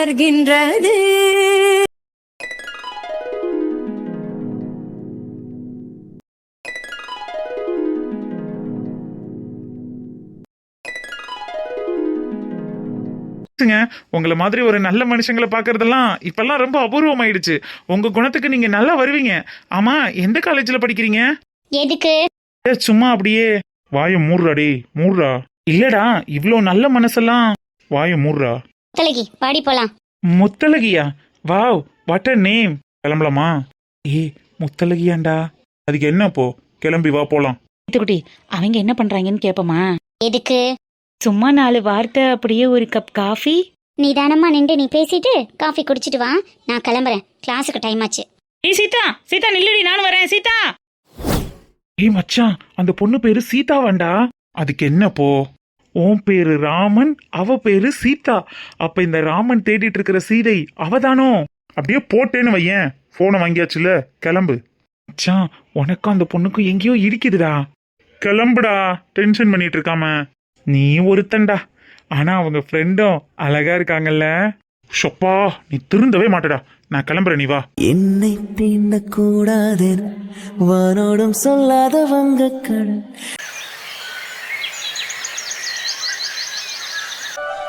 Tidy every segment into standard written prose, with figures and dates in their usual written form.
மலர்கின்றது. உங்களை மாதிரி ஒரு நல்ல மனுஷங்களை பாக்குறதெல்லாம் இப்பெல்லாம் ரொம்ப அபூர்வமாயிடுச்சு. உங்க குணத்துக்கு நீங்க நல்லா வருவீங்க. ஆமா, எந்த காலேஜ்ல படிக்கிறீங்க? எதுக்கு? சும்மா அப்படியே வாய மூடுறாடே, மூடுறா. இல்லடா, இவ்ளோ நல்ல மனசெல்லாம் வாய மூடுறா. முத்தலகி பாடி போலாம். முத்தலகியா? Wow, what a name. கிளம்பலாமா? முத்தலகியாண்டா. அதுக்கு என்ன போ, கிளம்பி வா போலாம். குட்டி அவங்க என்ன பண்றாங்கன்னு கேப்பமா? எதுக்கு? சும்மா 4 வார்த்தை, அப்படியே ஒரு கப் காஃபி. நிதானமா நின்று நீ பேசிட்டு காஃபி குடிச்சிட்டு வா, நான் கிளம்புறேன். கிளாஸுக்கு டைம் ஆச்சு. சீதா, சீதா நில்லுடி, நானும் வரேன். சீதா. மச்சான், அந்த பொண்ணு பேரு சீதாவாண்டா. அதுக்கு என்ன போ, உன் பேரு ராமன், அவ பேரு சீதா. அப்ப இந்த ராமன் தேடிட்டு இருக்கிற சீதை அவதானோ? அப்படியே போட்டேன்னு வையேன். போனை வாங்கியாச்சுல, கிளம்பு. மச்சான், உனக்கும் அந்த பொண்ணுக்கும் எங்கேயோ இடிக்குதுடா. கிளம்புடா, டென்ஷன் பண்ணிட்டு இருக்காம. நீ ஒருத்தன்டா, ஆனா அவங்க ஃப்ரெண்டும் அழகா இருக்காங்கல்ல. ஷப்பா, நீ திருந்தவே மாட்டடா. நான் கிளம்புறேன், நீ வா. என்னை தீண்டக்கூடாது வானோடும் சொல்லாத வங்கக்கடல்.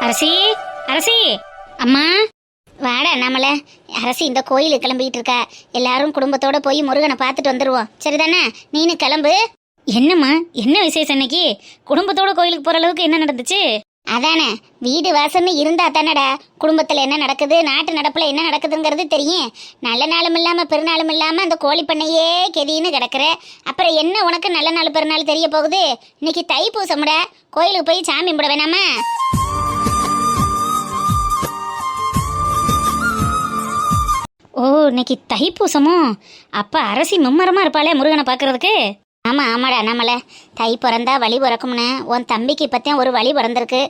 அரசி, அரசி, அம்மா வாடா. நம்மள அரசி இந்த கோயிலுக்கு கிளம்பிட்டு இருக்கா. எல்லாரும் குடும்பத்தோட போய் முருகனை பார்த்துட்டு வந்துருவோம், சரிதானே? நீனு கிளம்பு. என்னம்மா, என்ன விசேஷம் இன்னைக்கு? குடும்பத்தோட கோயிலுக்கு போற அளவுக்கு என்ன நடந்துச்சு? அதானே, வீடு வாசல்னு இருந்தா தானடா குடும்பத்துல என்ன நடக்குது, நாட்டு நடப்புல என்ன நடக்குதுங்கிறது தெரியும். நல்ல நாளும் இல்லாம பெருநாளும் இல்லாம அந்த கோழி பண்ணையே கெதின்னு கிடக்குற. அப்புறம் என்ன உனக்கு நல்ல நாள் பெருநாள் தெரிய போகுது? இன்னைக்கு தைப்பூசம்டா, கோயிலுக்கு போய் சாமி கும்பிட வேணாமா? ஓ, இன்னைக்கு தைப்பூசமோ? அப்ப அரசி மும்மரமா இருப்பாளே முருகனை பாக்குறதுக்கு. ஆமாடா, நம்மள தை பிறந்தா வழி பிறக்கும்னு உன் தம்பிக்கு இப்போத்தையும் ஒரு வழி பிறந்திருக்கு.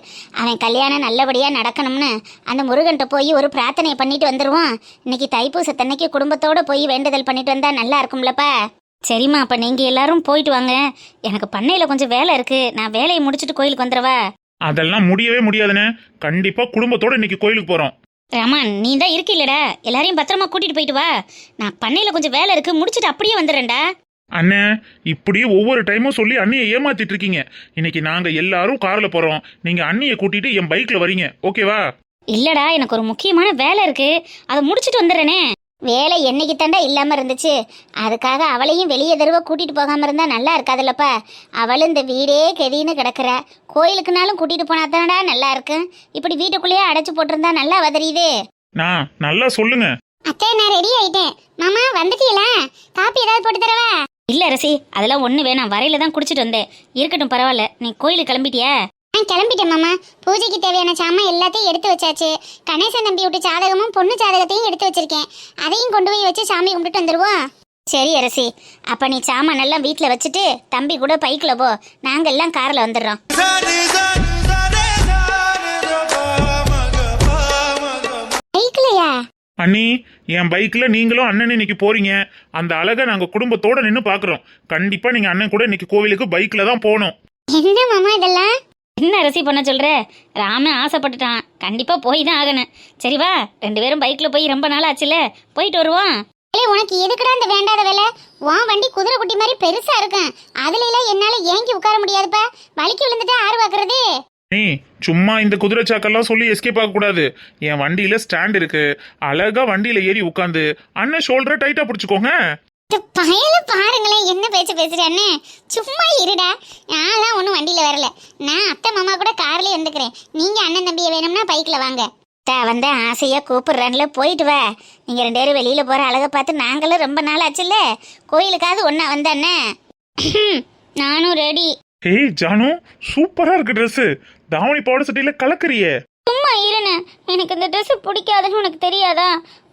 அவன் கல்யாணம் நல்லபடியாக நடக்கணும்னு அந்த முருகன்ட்ட போய் ஒரு பிரார்த்தனையை பண்ணிட்டு வந்துடுவான். இன்னைக்கு தைப்பூசத்தன்னைக்கு குடும்பத்தோடு போய் வேண்டுதல் பண்ணிட்டு வந்தா நல்லா இருக்கும்லப்பா. சரிம்மா, அப்போ நீங்கள் எல்லாரும் போயிட்டு வாங்க. எனக்கு பண்ணையில் கொஞ்சம் வேலை இருக்கு, நான் வேலையை முடிச்சுட்டு கோயிலுக்கு வந்துடுவா. அதெல்லாம் முடியவே முடியாதுன்னு. கண்டிப்பா குடும்பத்தோட இன்னைக்கு கோயிலுக்கு போறோம். ராமன், நீ தான் இருக்கீல்லடா, எல்லாரையும் பத்திரமா கூட்டிட்டு போயிட்டு வா. நான் பண்ணையில் கொஞ்சம் வேலை இருக்கு, முடிச்சுட்டு அப்படியே வந்துடுறேன்டா. அண்ணே, இப்படியே ஒவ்வொரு டைமும் சொல்லி அண்ணியை ஏமாத்திட்டு இருக்கீங்க. இன்னைக்கு நாங்க எல்லாரும் கார்ல போறோம், நீங்க அண்ணியை கூட்டிட்டு என் பைக்ல வரீங்க, ஓகேவா? இல்லடா, எனக்கு ஒரு முக்கியமான வேலை இருக்கு, அதை முடிச்சுட்டு வந்துடுறேனே. வேலை என்னைக்கு தாண்டா இல்லாம இருந்துச்சு? அதுக்காக அவளையும் வெளியே தடவை கூட்டிட்டு போகாம இருந்தா நல்லா இருக்காதுல்லப்பா. அவளும் இந்த வீடே கெதின்னு கிடக்குற. கோயிலுக்குனாலும் கூட்டிட்டு போனா தானடா நல்லா இருக்கு. இப்படி வீட்டுக்குள்ளேயே அடைச்சு போட்டிருந்தா நல்லா வதறியுது. நான் நல்லா சொல்லுங்க. அத்தை, நான் ரெடி ஆயிட்டேன். மாமா வந்துட்டீங்களா? காப்பி ஏதாவது போட்டு தரவா? இல்ல அரசி, அதெல்லாம் ஒண்ணு வேணாம், வரையில தான் குடிச்சிட்டு வந்தேன். இருக்கட்டும், பரவாயில்ல. நீ கோயிலுக்கு கிளம்பிட்டியா? கிளம்பிட்டேன் மாமா. பூஜைக்கு தேவையான சாமான் எல்லாத்தையும் எடுத்து வச்சாச்சு. கணேசன் தம்பி விட்டு ஜாதகமும் பொண்ணு ஜாதகத்தையும் எடுத்து வச்சிருக்கேன். அதையும் கொண்டு போய் வச்சு சாமி கும்பிட்டு வந்துருவோம். சரி அரசி, அப்ப நீ சாமான் எல்லாம் வீட்டுல வச்சுட்டு தம்பி கூட பைக்ல போ, நாங்க எல்லாம் கார்ல வந்துடுறோம். பைக்லயா? அண்ணி, என் பைக்ல நீங்களும் அண்ணன் இன்னைக்கு போறீங்க. அந்த அழகை நாங்க குடும்பத்தோட நின்னு பாக்குறோம். கண்டிப்பா நீங்க அண்ணன் கூட இன்னைக்கு கோவிலுக்கு பைக்ல தான் போகணும். என்ன மாமா இதெல்லாம்? என்ன அரசி பண்ண சொல்ற? ராமன் ஆசைப்பட்டுட்டான், கண்டிப்பா போய் தான் ஆகணும். சரி வா, 2 பேரும் பைக்ல போய் ரொம்ப நாள் ஆச்சுல, போயிட்டு வருவோம். உனக்கு எதுக்குடா இந்த வேண்டாத வேலை? உன் வண்டி குதிரை குட்டி மாதிரி பெருசா இருக்கும், அதுல எல்லாம் என்னால ஏங்கி உட்கார முடியாதுப்பா. வலிக்கு விழுந்துட்டா ஆறு பாக்குறது. நீ சும்மா இந்த குதிரை சாக்கெல்லாம் சொல்லி எஸ்கேப் ஆக கூடாது. என் வண்டியில ஸ்டாண்ட் இருக்கு, அழகா வண்டியில ஏறி உட்காந்து அண்ணன் ஷோல்டரை டைட்டா பிடிச்சுக்கோங்க. பயல பாருங்களேன், என்ன பேச்சு பேசுறேன்னு. சும்மா இருடா, நான்லாம் ஒன்றும் வண்டியில வரல. நான் அத்தை மாமா கூட கார்லயே வந்துக்கிறேன். நீங்க அண்ணன் தம்பியை வேணும்னா பைக்ல வாங்க. வந்த ஆசையா கூப்பிடுறான்ல, போயிட்டு வா. நீங்க 2 பேரும் வெளியில போற அழகை பார்த்து நாங்களும் ரொம்ப நாள் ஆச்சுல்ல, கோயிலுக்காவது ஒன்னா வந்தானே. நானும் ரெடி. ஹேய் ஜானு, சூப்பரா இருக்கு ட்ரெஸ். தாவணி பாவாடை சட்டையில கலக்குறியே. சும்மா இருன்னு, எனக்கு இந்த ட்ரெஸ் பிடிக்காதுன்னு உனக்கு தெரியாதா?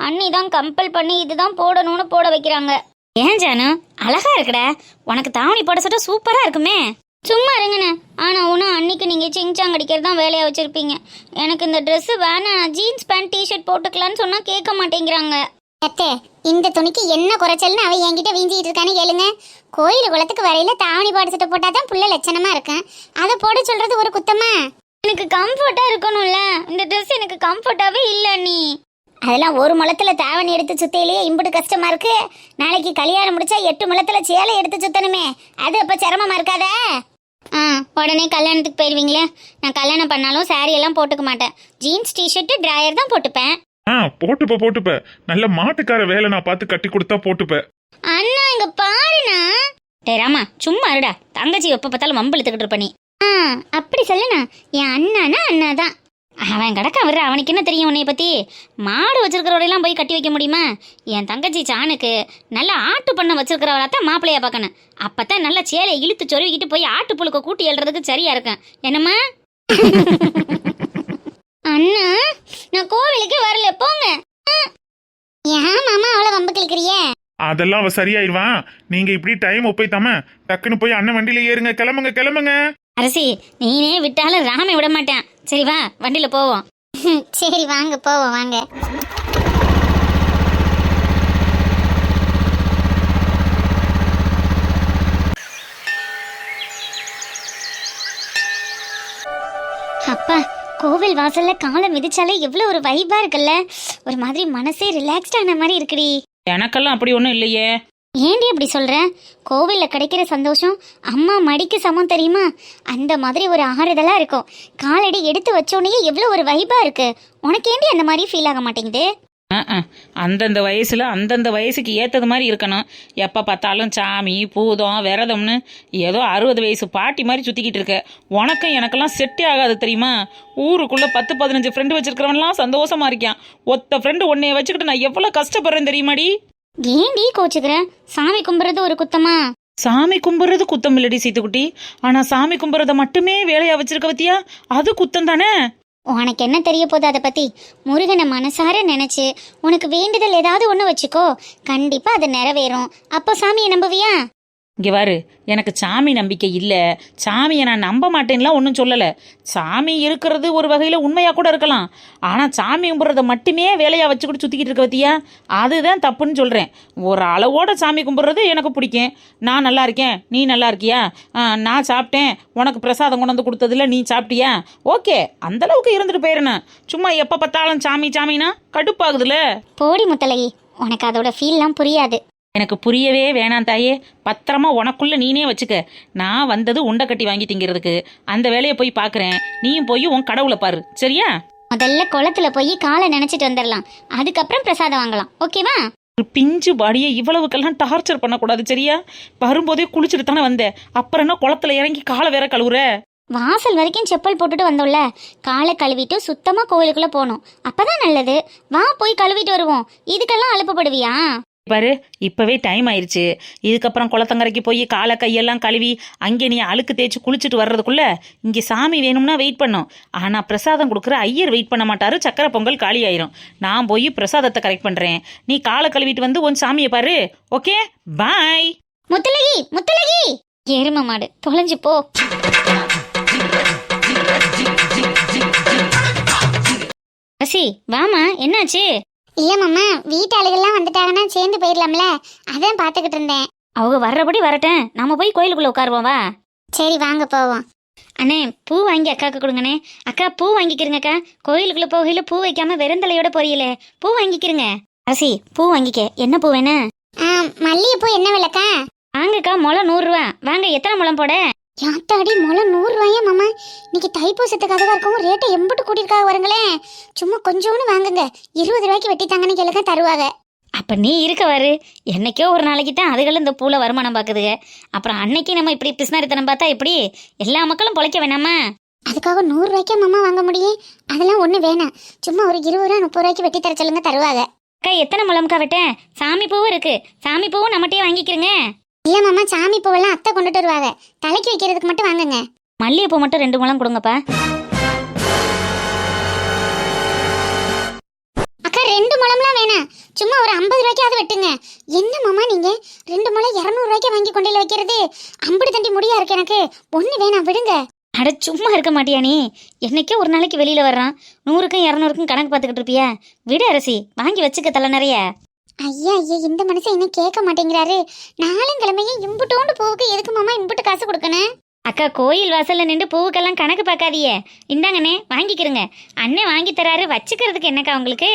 அண்ணி தான் கம்பல் பண்ணி இதுதான் போடணும்னு போட வைக்கிறாங்க. ஏன் ஜானு, அழகா இருக்குடா. உனக்கு தாவணி போட சட்டை சூப்பரா இருக்குமே. சும்மா இருங்கண்ணே. ஆனா ஒன்றும் அன்னைக்கு நீங்க சிங்சாங் அடிக்கிறது தான் வேலையா வச்சிருப்பீங்க. எனக்கு இந்த ட்ரெஸ் வேணாம், ஜீன்ஸ் பேண்ட் டிஷர்ட் போட்டுக்கலான்னு சொன்னா கேட்க மாட்டேங்கிறாங்க. அத்தை, இந்த துணிக்கு என்ன குறைச்சல்னு அவ என்கிட்ட வீஞ்சிட்டு இருக்கான்னு கேளுங்க. கோயில் குளத்துக்கு வரையில தாவணி பாடு சட்டை போட்டாதான் புள்ள லட்சணமா இருக்கும். அதை போட சொல்றது ஒரு குத்தமா? எனக்கு கம்ஃபர்ட்டா இருக்கணும்ல, இந்த ட்ரெஸ் எனக்கு கம்ஃபர்ட்டாவே இல்ல நீ. அதெல்லாம் ஒரு முளத்துல தாவணி எடுத்து சுத்தையிலேயே இம்புட்டு கஷ்டமா இருக்கு. நாளைக்கு கல்யாணம் முடிச்சா 8 முளத்துல சேலை எடுத்து சுத்தணுமே, அது அப்ப சிரமமா இருக்காதே? உடனே கல்யாணத்துக்கு போயிருவீங்களே. நான் கல்யாணம் பண்ணாலும் சாரி எல்லாம் போட்டுக்க மாட்டேன். ஜீன்ஸ் டிஷர்ட் டிராயர் தான் போட்டுப்பேன். போட்டுப்ப நல்ல மாட்டுக்கார வேலை நான் பார்த்து கட்டி கொடுத்தா போட்டுப்ப. அண்ணா இங்க பாருண்ணா. டே ராமா சும்மா இருடா, தங்கச்சி எப்ப பார்த்தாலும் வம்பு இழுத்துக்கிட்டு இருப்ப நீ. அப்படி சொல்லுண்ணா, என் அண்ணானா அண்ணாதான். அவன் கிடக்க வர்ற, அவனுக்கு என்ன தெரியும் உன்னைய பத்தி? மாடு வச்சிருக்கிறவடையெல்லாம் போய் கட்டி வைக்க முடியுமா? என் தங்கச்சி சாணுக்கு நல்ல ஆட்டு பண்ண வச்சிருக்கிறவளாத்தான் மாப்பிள்ளையா பார்க்கணும். அப்பதான் நல்ல சேலையை இழுத்து சொருவிக்கிட்டு போய் ஆட்டு புழுக்க கூட்டி எழுறதுக்கு சரியா இருக்கும். என்னம்மா? அண்ணா நான் கோவிலுக்கு வரல, போங்க. ஏன் மாமா அவளை வம்பு கிழக்கிறியே? அதெல்லாம் அவ சரியாயிருவான். நீங்க இப்படி டைம் ஒப்பைத்தாம டக்குன்னு போய் அண்ணன் வண்டியில ஏறுங்க. கிளம்புங்க. அரசி நீனே விட்டாலும் ராமை விட மாட்டேன். சரி வா வண்டியில போவோம். சரி வாங்க போவோம் வாங்க. அப்பா கோவில் வாசல்ல காலை மிதிச்சாலே எவ்வளவு ஒரு வைபா இருக்குல்ல. ஒரு மாதிரி மனசே ரிலாக்ஸ்ட் ஆன மாதிரி இருக்குடி. எனக்கெல்லாம் அப்படி ஒன்றும் இல்லையே. ஏண்டி அப்படி சொல்ற? கோவில்ல கிடைக்கிற சந்தோஷம் அம்மா மடிக்கு சமம் தெரியுமா? அந்த மாதிரி ஒரு ஆறுதலா இருக்கும். காலடி எடுத்து வச்சோடனே எவ்வளவு ஒரு வைபா இருக்கு. உனக்கு ஏண்டி அந்த மாதிரி ஃபீல் ஆக மாட்டேங்குது? அந்தந்த வயசுல அந்தந்த வயசுக்கு ஏத்தது மாதிரி இருக்கணும். எப்ப பார்த்தாலும் சாமி பூதம் விரதம்னு ஏதோ 60 வயசு பாட்டி மாதிரி சுத்திக்கிட்டு இருக்க. உனக்கும் எனக்கெல்லாம் செட்டே ஆகாது தெரியுமா? ஊருக்குள்ள 10-15 ஃப்ரெண்டு வச்சிருக்கிறவன்லாம் சந்தோஷமா இருக்கான். ஒத்த ஃப்ரெண்டு உன்னைய வச்சுக்கிட்டு நான் எவ்வளவு கஷ்டப்படுறேன் தெரியுமாடி? ஏண்டி கோச்சுக்கிற? சாமி கும்பிடுறது ஒரு குத்தமா? சாமி கும்பிடுறது குத்தம் இல்லடி சீத்துக்குட்டி. ஆனா சாமி கும்பிடுறத மட்டுமே வேலையா வச்சிருக்க பத்தியா, அது குத்தம் தானே. உனக்கு என்ன தெரிய போது அதை பத்தி? முருகனை மனசார நினைச்சு உனக்கு வேண்டுதல் ஏதாவது ஒண்ணு வச்சுக்கோ, கண்டிப்பா அது நிறைவேறும். அப்போ சாமியை நம்புவியா? இங்கே பாரு, எனக்கு சாமி நம்பிக்கை இல்லை, சாமியை நான் நம்ப மாட்டேன்லாம் ஒன்றும் சொல்லலை. சாமி இருக்கிறது ஒரு வகையில் உண்மையாக கூட இருக்கலாம். ஆனால் சாமி கும்பிட்றத மட்டுமே வேலையாக வச்சுக்கிட்டு சுற்றிக்கிட்டு இருக்க பத்தியா, அதுதான் தப்புன்னு சொல்கிறேன். ஒரு அளவோட சாமி கும்பிட்றது எனக்கு பிடிக்கும். நான் நல்லா இருக்கேன், நீ நல்லா இருக்கியா, நான் சாப்பிட்டேன், உனக்கு பிரசாதம் கொண்டு வந்து கொடுத்ததில்ல, நீ சாப்பிட்டியா, ஓகே, அந்தளவுக்கு இருந்துட்டு போயிடணும். சும்மா எப்போ பார்த்தாலும் சாமி சாமினா கடுப்பாகுதுல்ல. போடி முத்தலகி, உனக்கு அதோட ஃபீல்லாம் புரியாது. எனக்கு புரியவே வேணாம் தாயே. பத்திரமா உனக்குள்ள நீனே வச்சுக்க. நான் வந்தது உண்டை கட்டி வாங்கி திங்கிறதுக்கு. அந்த வேலையை போய் பார்க்குறேன், நீயும் போய் உன் கடவுளை பாரு, சரியா? முதல்ல குளத்துல போய் காலை நினைச்சிட்டு வந்துடலாம், அதுக்கப்புறம் பிரசாதம் வாங்கலாம், ஓகேவா? ஒரு பிஞ்சு பாடியை இவ்வளவுக்கெல்லாம் டார்ச்சர் பண்ணக்கூடாது, சரியா? வரும்போதே குளிச்சுட்டு தானே வந்தேன், அப்புறம் என்ன குளத்துல இறங்கி காலை வேற கழுவுற? வாசல் வரைக்கும் செப்பல் போட்டுட்டு வந்தோம்ல, காலை கழுவிட்டு சுத்தமா கோவிலுக்குள்ள போகணும், அப்பதான் நல்லது. வா போய் கழுவிட்டு வருவோம். இதுக்கெல்லாம் அலுப்புப்படுவியா? பாரு, இப்பவே டைம் ஆயிடுச்சு. இதுக்கப்புறம் குளத்தங்கரைக்கு போய் காலை கையெல்லாம் கழுவி அங்கே நீ அழுக்கு தேய்ச்சி குளிச்சுட்டு வர்றதுக்குள்ள இங்கே சாமி வேணும்னா வெயிட் பண்ணும். ஆனால் பிரசாதம் கொடுக்குற ஐயர் வெயிட் பண்ண மாட்டாரு, சக்கரை பொங்கல் காலி ஆயிரும். நான் போய் பிரசாதத்தை கரெக்ட் பண்ணுறேன், நீ காலை கழுவிட்டு வந்து உன் சாமியை பாரு, ஓகே? பாய். முத்தலகி எரும மாடு தொலைஞ்சு போ. ரசி வாமா, என்னாச்சு? இல்ல மாமா, வீட்டு ஆளுகள்லாம் வந்துட்டாங்கன்னா சேர்ந்து போயிடலாம்ல, அதான் பாத்துக்கிட்டு இருந்தேன். அவங்க வர்றபடி வரட்டும், நம்ம போய் கோயிலுக்குள்ள உட்காருவோம், வா. சரி வாங்க போவோம். அண்ணே பூ வாங்கி அக்காவுக்கு கொடுங்கண்ணே. அக்கா பூ வாங்கிக்கிறங்க அக்கா. கோயிலுக்குள்ள போகையில பூ வைக்காம வெறுந்தலையோட போறீங்களே, பூ வாங்கிக்கிறங்க. அரசி பூ வாங்கிக்க. என்ன பூ வேணும்? மல்லிகைப்பூ என்ன விலைக்கா? வாங்கக்கா, முளம் 100 ரூபா. வாங்க, எத்தனை முளம் போட? யாத்தாடி முளம் 100 ரூபாயா மாமா? இன்னைக்கு தைப்பூசத்துக்கு அதுவா இருக்கவும் ரேட்டை எம்பிட்டு கூட்டியிருக்காங்க வருங்களேன். சும்மா கொஞ்சோன்னு வாங்குங்க, 20 ரூபாய்க்கு வெட்டி தாங்கன்னு கேளுங்க, தருவாங்க. அப்ப நீ இருக்க வாரு, என்னைக்கோ ஒரு நாளைக்கு தான் அதுகளும் இந்த பூல வருமானம் பாக்குதுங்க. அப்புறம் அன்னைக்கு நம்ம இப்படி பிஸ்னாரித்தனம் பார்த்தா இப்படி எல்லா மக்களும் பொழைக்க வேணாமா? அதுக்காக 100 ரூபாய்க்கா மாமா வாங்க முடியும்? அதெல்லாம் ஒண்ணு வேணாம், சும்மா ஒரு 20 ரூபா 30 ரூபாய்க்கு வெட்டி தர சொல்லுங்க, தருவாங்க. அக்கா எத்தனை முளம்க்கா வெட்ட? சாமி பூவும் இருக்கு, சாமி பூவும் நம்மகிட்டயே வாங்கிக்கிறங்க. இல்ல மாமா, சாமி பூவெல்லாம் அத்தை கொண்டுட்டு வருவாங்க, தலைக்கு வைக்கிறதுக்கு மட்டும் வாங்குங்க. மல்லிகைப்பூ மட்டும் 2 முழம் கொடுங்கப்பா. அக்கா 2 முழம்லாம் வேணாம், சும்மா ஒரு 50 ரூபாய்க்காவது வெட்டுங்க. என்ன மாமா நீங்க 2 முழம் 200 ரூபாய்க்கு வாங்கி கொண்டு வைக்கிறது? அம்படி தண்டி முடியா இருக்கு எனக்கு, ஒண்ணு வேணாம், விடுங்க. அட சும்மா இருக்க மாட்டியா நீ? என்னைக்கோ ஒரு நாளைக்கு வெளியில வர்றான், 100க்கும் 200க்கும் கணக்கு பார்த்துக்கிட்டு இருப்பியா? விடு அரசி, வாங்கி வச்சுக்க தலை நிறைய. ஐயா இந்த மனுஷன் என்ன கேட்க மாட்டேங்கிறாரு. 4 கிழமையும் இம்புட்டோண்டு போவுக்கு எதுக்கு மாமா இம்புட்டு காசு கொடுக்கணும்? அக்கா கோயில் வாசல்ல நின்று பூவுக்கெல்லாம் கணக்கு பார்க்காதியே. இந்தாங்கண்ணே வாங்கிக்கிறங்க. அண்ணன் வாங்கி தராரு, வச்சுக்கிறதுக்கு என்னக்கா உங்களுக்கு?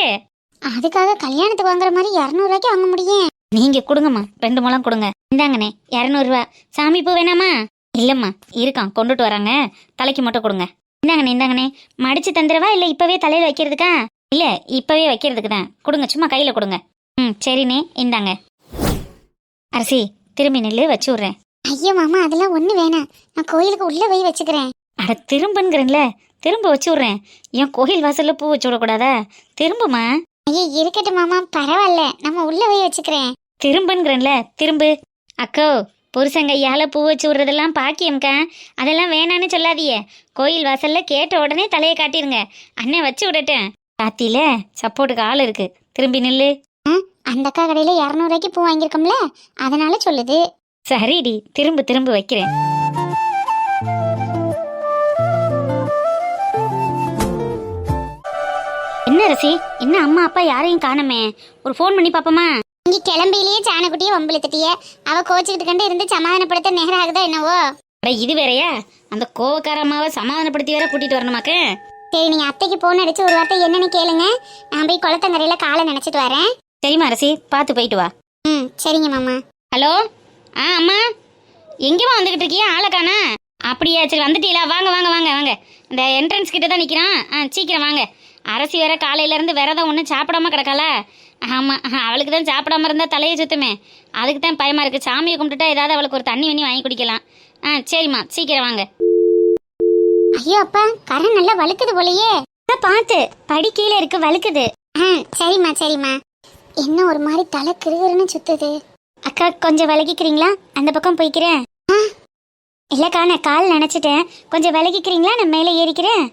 அதுக்காக கல்யாணத்துக்கு வாங்குற மாதிரி 200 ரூபாய்க்கு வாங்க முடியும்? நீங்க கொடுங்கம்மா, 2 முழம் கொடுங்க. இந்தாங்கண்ணே 200 ரூபா. சாமி பூ வேணாமா? இல்லம்மா இருக்கான், கொண்டுட்டு வராங்க. தலைக்கு மட்டும் கொடுங்க. இந்தாங்கண்ணே இந்தாங்கண்ணே. மடிச்சு தந்துடவா இல்ல இப்பவே தலையில வைக்கிறதுக்கா? இல்ல இப்பவே வைக்கிறதுக்கு தான். கொடுங்க, சும்மா கையில கொடுங்க. சரிண்ணே இந்தாங்க. அரசி திரும்பி நெல்லு, வச்சு விட்றேன். ஐயோ மாமா, அதெல்லாம் ஒண்ணு வேணாம். நான் கோயிலுக்கு உள்ள போய் வச்சுக்கிறேன். அட திரும்புங்கிறேன்ல, திரும்ப வச்சு விட்றேன். ஏன் கோயில் வாசல்ல பூ வச்சு விடக்கூடாதா? திரும்புமா. ஐயோ இருக்கட்டும் மாமா, பரவாயில்ல, நம்ம உள்ள போய் வச்சுக்கிறேன். திரும்புங்கிறேன்ல, திரும்பு. அக்கோ, புருஷன் கையால பூ வச்சு விடுறதெல்லாம் பாக்கியம்க்கா. அதெல்லாம் வேணான்னு சொல்லாதியே. கோயில் வாசல்ல கேட்ட உடனே தலையை காட்டிருங்க. அண்ணன் வச்சு விடட்டேன். காத்தில சப்போர்ட்டுக்கு ஆள் இருக்கு. திரும்பி நில்லு. அந்த அக்கா கடையில 200 ரூபாய்க்கு பூ வாங்கியிருக்கோம்ல, அதனால சொல்லுது. சரிடி, திரும்ப திரும்ப வைக்கிறேன். என்ன ரசி, என்ன அம்மா அப்பா யாரையும் காணமே? ஒரு ஃபோன் பண்ணி பாப்போமா? இங்க கிளம்பிலேயே சாணக்குட்டியே வம்பிழுத்துட்டிய. அவ கோச்சுக்கிட்டு கண்டு இருந்து சமாதானப்படுத்த நேரம் ஆகுதா என்னவோ? அட இது வேறையா? அந்த கோவக்கார அம்மாவை சமாதானப்படுத்தி வேற கூட்டிட்டு வரணுமாக்க? சரி, நீங்க அத்தைக்கு போன் அடிச்சு ஒரு வார்த்தை என்னன்னு கேளுங்க. நான் போய் குளத்தங்கரையில காலை நினைச்சிட்டு வரேன். சரிம்மா அரசி, பார்த்து போயிட்டு வா. சரிங்க மாமா. ஹலோ, அம்மா எங்கேமா வந்துகிட்டு இருக்கியா? ஆளை காணா? அப்படியா, சரி வந்துட்டீங்களா? வாங்க வாங்க வாங்க வாங்க. இந்த என்ட்ரன்ஸ் கிட்ட தான் நிற்கிறான். சீக்கிரம் வாங்க. அரசி வேற காலையிலேருந்து விரதம் ஒன்றும் சாப்பிடாம கிடக்கால. ஆமாம், அவளுக்கு தான் சாப்பிடாம இருந்தால் தலையை சுத்துமே. அதுக்கு தான் பயமாக இருக்குது. சாமியை கும்பிட்டுட்டா ஏதாவது அவளுக்கு ஒரு தண்ணி வண்ணி வாங்கி குடிக்கலாம். சரிம்மா சீக்கிரம் வாங்க. ஐயோ அப்பா, கரை நல்லா வழுக்குது போலையே. பார்த்து படி கீழே இருக்கு, வழுக்குது. சரிம்மா சரிம்மா. என்ன ஒரு மாதிரி தலை கிருகிருன்னு சுத்துது. அக்கா கொஞ்சம் விலகிக்கிறீங்களா? அந்த பக்கம் போய்க்கிறேன். இல்லக்கா, நான் கால் நினைச்சிட்டேன். கொஞ்சம் விலகிக்கிறீங்களா? நான் மேலே ஏறிக்கிறேன்.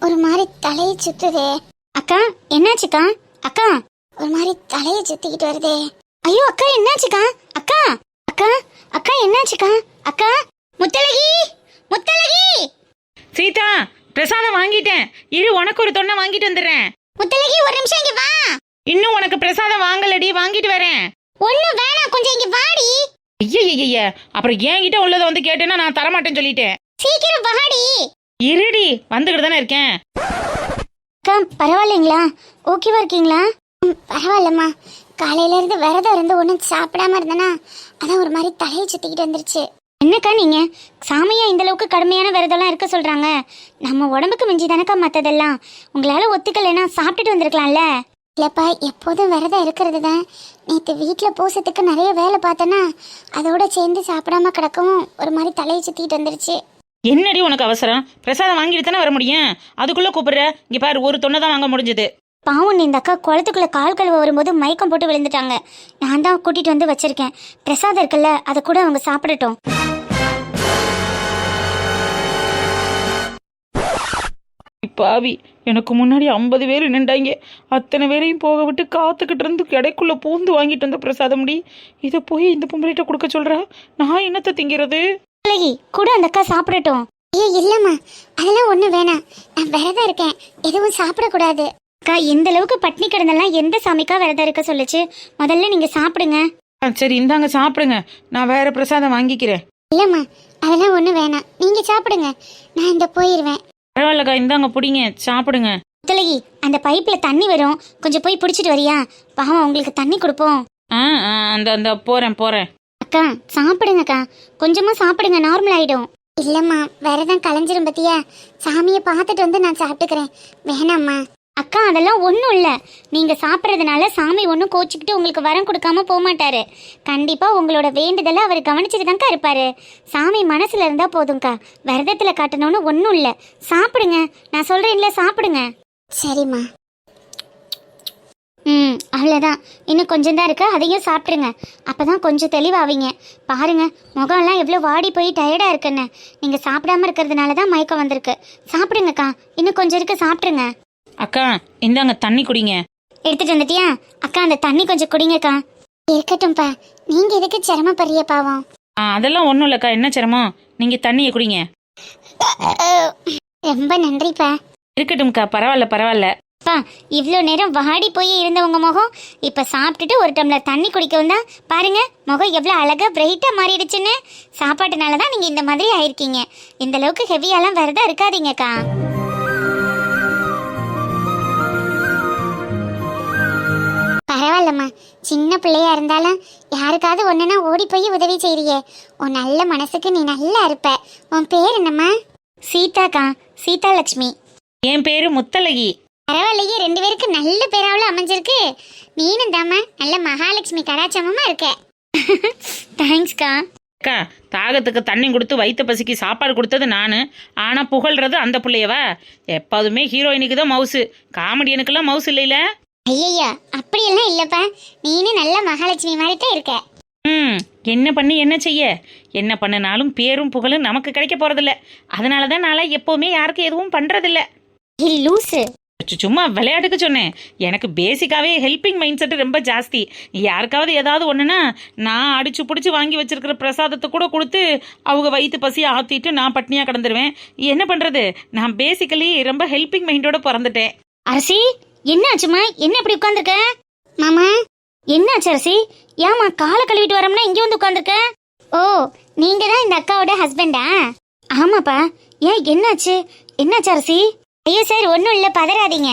ஒரு மாதிரி தலையை சுத்துதே. அக்கா என்னாச்சுக்கா? அக்கா ஒரு மாதிரி தலையை சுத்திக்கிட்டு வருதே. ஐயோ அக்கா என்னாச்சுக்கா? அக்கா அக்கா அக்கா என்னாச்சுக்கா? அக்கா முத்தழகி, முத்தழகி. சீதா, பிரசாதம் வாங்கிட்டேன். இரு, உனக்கு ஒரு தொன்னை வாங்கிட்டு வந்துடுறேன். முத்தழகி ஒரு நிமிஷம் இங்க வா. இன்னும் உனக்கு பிரசாதம் வாங்கலடி, வாங்கிட்டு வரேன். ஒண்ணு வேணாம், கொஞ்சம் இங்க வாடி. ஐய, அப்புறம் என்கிட்ட உள்ளதை வந்து கேட்டேன்னா நான் தரமாட்டேன்னு சொல்லிட்டேன். சீக்கிரம் வாடி. இருடி, வந்துகிட்டு தானே இருக்கேன். அக்கா பரவாயில்லைங்களா? ஓகேவா இருக்கீங்களா? பரவாயில்லம்மா. காலையில இருந்து விரதம் இருந்து ஒன்றும் சாப்பிடாம இருந்தேனா, அதான் ஒரு மாதிரி தலையை சுத்திக்கிட்டு வந்துருச்சு. என்னக்கா நீங்க சாமியா இந்த அளவுக்கு கடுமையான விரதம்லாம் இருக்க சொல்றாங்க? நம்ம உடம்புக்கு மிஞ்சி தானக்கா மத்ததெல்லாம். உங்களால ஒத்துக்கலைன்னா சாப்பிட்டுட்டு வந்திருக்கலாம்ல. இல்லப்பா, எப்போதும் விரதம் இருக்கிறது தான். நேற்று வீட்டில் பூசத்துக்கு நிறைய வேலை பார்த்தேன்னா அதோட சேர்ந்து சாப்பிடாம கிடக்கவும் ஒரு மாதிரி தலையை சுத்திக்கிட்டு வந்துருச்சு. என்னடி உனக்கு அவசரம்? பிரசாதம் வாங்கிட்டு தானே வர முடியும். அதுக்குள்ள கூப்பிடுற? இங்க பாரு, ஒரு தொன்னை தான் வாங்க முடிஞ்சது. பாவம், இந்த அக்கா குளத்துக்குள்ள கால் கழுவ வரும்போது மயக்கம் போட்டு விழுந்துட்டாங்க. நான் தான் கூட்டிட்டு வந்து வச்சிருக்கேன். பிரசாதம் இருக்குல்ல, அதை கூட அவங்க சாப்பிடட்டும். பாவி, எனக்கு முன்னாடி 50 பேர் நின்றாங்க. அத்தனை பேரையும் போக விட்டு காத்துக்கிட்டு இருந்து கிடைக்குள்ள பூந்து வாங்கிட்டு வந்த பிரசாதம் முடி. இதை போய் இந்த பொம்பளைகிட்ட கொடுக்க சொல்றா. நான் என்னத்தை திங்கிறது? கூட அந்த அக்கா சாப்பிடட்டும். ஐயோ இல்லம்மா, அதெல்லாம் ஒண்ணு வேணாம். நான் விரதம் இருக்கேன், எதுவும் சாப்பிடக்கூடாது. அக்கா இந்த அளவுக்கு பட்னி கிடந்தெல்லாம் எந்த சாமிக்கா விரதம் இருக்க சொல்லுச்சு? முதல்ல நீங்க சாப்பிடுங்க. சரி இந்தாங்க சாப்பிடுங்க, நான் வேற பிரசாதம் வாங்கிக்கிறேன். இல்லம்மா அதெல்லாம் ஒண்ணு வேணாம், நீங்க சாப்பிடுங்க, நான் இந்த போயிருவேன். பரவாயில்லக்கா, இந்தாங்க பிடிங்க, சாப்பிடுங்க. முத்தழகி, அந்த பைப்ல தண்ணி வரும், கொஞ்சம் போய் பிடிச்சிட்டு வரியா? பாவம், உங்களுக்கு தண்ணி கொடுப்போம். அந்த போறேன். அக்கா சாப்பிடுங்கக்கா, கொஞ்சமா சாப்பிடுங்க, நார்மல் ஆயிடும். இல்லம்மா விரதம் கலைஞ்சிரும் பத்தியா, சாமியை பார்த்துட்டு வந்து நான் சாப்பிட்டுக்கிறேன். வேணாம்மா. அக்கா அதெல்லாம் ஒன்றும் இல்லை. நீங்கள் சாப்பிட்றதுனால சாமி ஒன்றும் கோச்சிக்கிட்டு உங்களுக்கு வரம் கொடுக்காம போக மாட்டாரு. கண்டிப்பாக உங்களோட வேண்டுதலை அவர் கவனிச்சுட்டு தான்க்கா இருப்பாரு. சாமி மனசில் இருந்தால் போதும்க்கா, விரதத்தில் காட்டணும்னு ஒன்றும் இல்லை. சாப்பிடுங்க, நான் சொல்கிறேன்ல, சாப்பிடுங்க. சரிம்மா. அவ்வளோதான், இன்னும் கொஞ்சம் தான் இருக்கு, அதையும் சாப்பிட்ருங்க. அப்போ தான் கொஞ்சம் தெளிவாவீங்க. பாருங்க, முகம்லாம் எவ்வளோ வாடி போய் டயர்டாக இருக்குன்னு. நீங்கள் சாப்பிடாம இருக்கிறதுனால தான் மயக்கம் வந்திருக்கு. சாப்பிடுங்கக்கா, இன்னும் கொஞ்சம் இருக்கு, சாப்பிட்ருங்க. அக்கா இந்தாங்க தண்ணி குடிங்க. எடுத்துட்டு வந்துட்டியா? அக்கா அந்த தண்ணி கொஞ்சம் குடிங்கக்கா. இருக்கட்டும்ப்பா, நீங்க எதுக்கு சிரமப்படுறிய பாவம்? அதெல்லாம் ஒன்றும் இல்லைக்கா, என்ன சிரமம்? நீங்க தண்ணியை குடிங்க. ரொம்ப நன்றிப்பா. இருக்கட்டும்க்கா, பரவாயில்ல. அப்பா இவ்வளோ நேரம் வாடி போய் இருந்தவங்க முகம் இப்போ சாப்பிட்டுட்டு ஒரு டம்ளர் தண்ணி குடிக்கவும் தான் பாருங்க முகம் எவ்வளோ அழகா பிரைட்டாக மாறிடுச்சுன்னு. சாப்பாட்டுனால தான் நீங்கள் இந்த மாதிரி ஆயிருக்கீங்க. இந்த அளவுக்கு ஹெவியாலாம் வரதா இருக்காதீங்கக்கா. பரவாயில்லம்மா, சின்ன பிள்ளையா இருந்தாலும் யாருக்காவது ஒன்றுனா ஓடி போய் உதவி செய்றியே. உன் நல்ல மனசுக்கு நீ நல்லா இருப்ப. உன் பேர் என்னம்மா? சீதாக்கா, சீதா லட்சுமி. என் பேரு முத்தழகி. பரவாயில்லையே, 2 பேருக்கு நல்ல பேராவில் அமைஞ்சிருக்கு. நீனும் தாம்மா நல்ல மகாலட்சுமி கடாச்சமமா இருக்க. தேங்க்ஸ்க்கா. அக்கா, தாகத்துக்கு தண்ணி கொடுத்து வயிற்று பசிக்கு சாப்பாடு கொடுத்தது நான். ஆனால் புகழ்றது அந்த பிள்ளையவா? எப்போதுமே ஹீரோயினுக்கு தான் மவுசு, காமெடியனுக்கெல்லாம் மவுசு இல்லைல. ஐயா அப்படியெல்லாம் இல்லப்பா, நீனும் நல்ல மகாலட்சுமி மாதிரி தான் இருக்க. என்ன பண்ணி என்ன செய்ய? என்ன பண்ணனாலும் பேரும் புகழும் நமக்கு கிடைக்க போறதில்ல. அதனால தான் நான் எப்போவுமே யாருக்கும் எதுவும் பண்றதில்ல. லூசு. சும்மா விளையாட்டுக்கு சொன்னேன். எனக்கு பேசிக்காவே ஹெல்பிங் மைண்ட் செட் ரொம்ப ஜாஸ்தி. யாருக்காவது ஏதாவது ஒன்றுனா நான் அடிச்சு பிடிச்சி வாங்கி வச்சிருக்கிற பிரசாதத்தை கூட கொடுத்து அவங்க வயிற்று பசியை ஆற்றிட்டு நான் பட்னியாக கிடந்துருவேன். என்ன பண்ணுறது, நான் பேசிக்கலி ரொம்ப ஹெல்பிங் மைண்டோட பிறந்துட்டேன். அரசி என்னாச்சுமா? என்ன இப்படி உட்காந்துருக்க? மாமா என்னாச்சு அரசி? ஏமா காலை கழுவிட்டு வரோம்னா இங்கே வந்து உட்காந்துருக்க? ஓ, நீங்க தான் இந்த அக்காவோட ஹஸ்பண்டா? ஆமாப்பா. ஏன் என்னாச்சு? என்னாச்சு அரசி? ஐயோ சார், ஒன்றும் இல்லை, பதறாதீங்க.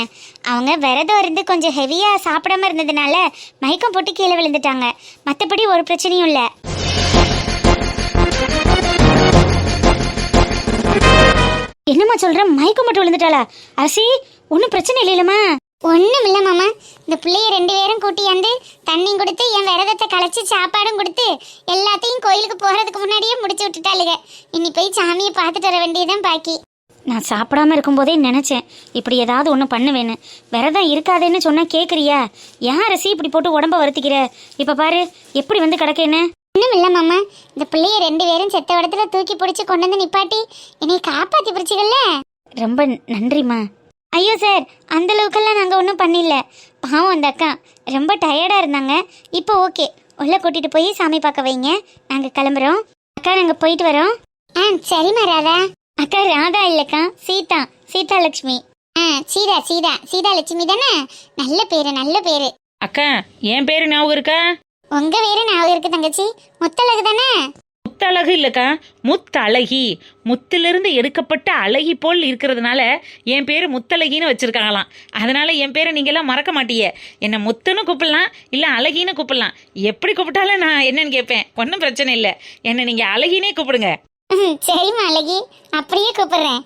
அவங்க விரதம் இருந்து கொஞ்சம் ஹெவியாக சாப்பிடாம இருந்ததுனால மயக்கம் போட்டு கீழே விழுந்துட்டாங்க. மற்றபடி ஒரு பிரச்சனையும் இல்லை. என்னம்மா சொல்ற? மயக்கம் மட்டும் விழுந்துட்டாளா? அரசி ஒன்றும் பிரச்சனை இல்லைல்லம்மா? ஒன்றும் இல்லை மாமா. இந்த பிள்ளைய 2 பேரும் கூட்டியாந்து தண்ணியும் கொடுத்து என் விரதத்தை களைச்சி சாப்பாடும் கொடுத்து எல்லாத்தையும் கோயிலுக்கு போகிறதுக்கு முன்னாடியே முடிச்சு விட்டுட்டாளுங்க. இனி போய் சாமியை பார்த்துட்டு வர வேண்டியதான் பாக்கி. நான் சாப்பிடாம இருக்கும்போதே நினைச்சேன் இப்படி ஏதாவது ஒன்று பண்ணுவேன்னு. விரதம் இருக்காதேன்னு சொன்னா கேட்குறியா? ஏன் அரசி இப்படி போட்டு உடம்ப வருத்திக்கிற? இப்போ பாரு எப்படி வந்து கிடக்கேன்னு. ஒன்றும் இல்லை மாமா, இந்த பிள்ளைய 2 பேரும் செத்த இடத்துல தூக்கி பிடிச்சி கொண்டு வந்து நிப்பாட்டி என்னை காப்பாற்றி பிடிச்சிக்கல. ரொம்ப நன்றிம்மா. ஐயோ சார், அந்த அளவுக்கெல்லாம் நாங்கள் ஒன்றும் பண்ணிடல. பாவம் அந்த அக்கா ரொம்ப டயர்டாக இருந்தாங்க. இப்போ ஓகே, உள்ள கூட்டிகிட்டு போய் சாமி பார்க்க வைங்க. நாங்கள் கிளம்புறோம். அக்கா நாங்கள் போயிட்டு வரோம். சரிம்மா ராதா. அக்கா ராதா இல்லைக்கா, சீதா, சீதா லட்சுமி. சீதா சீதா சீதா லட்சுமி தானே? நல்ல பேரு, நல்ல பேரு. அக்கா, என் பேரு ஞாபகம் இருக்கா? உங்க பேரு ஞாபகம் இருக்கு தங்கச்சி. முத்தழகு தானே? முத்தழகு இல்லக்கா, முத்தழகி. முத்திலிருந்து எடுக்கப்பட்ட அழகி போல் இருக்கிறதுனால என் பேரு முத்தழகின்னு வச்சிருக்காங்களாம். அதனால என் பேரை நீங்க எல்லாம் மறக்க மாட்டீங்க. என்ன முத்துன்னு கூப்பிடலாம், இல்ல அழகின்னு கூப்பிடலாம். எப்படி கூப்பிட்டாலும் நான் என்னன்னு கேட்பேன். ஒன்றும் பிரச்சனை இல்லை. என்ன நீங்க அழகினே கூப்பிடுங்க. சரிம்மா அழகி, அப்படியே கூப்பிடுறேன்.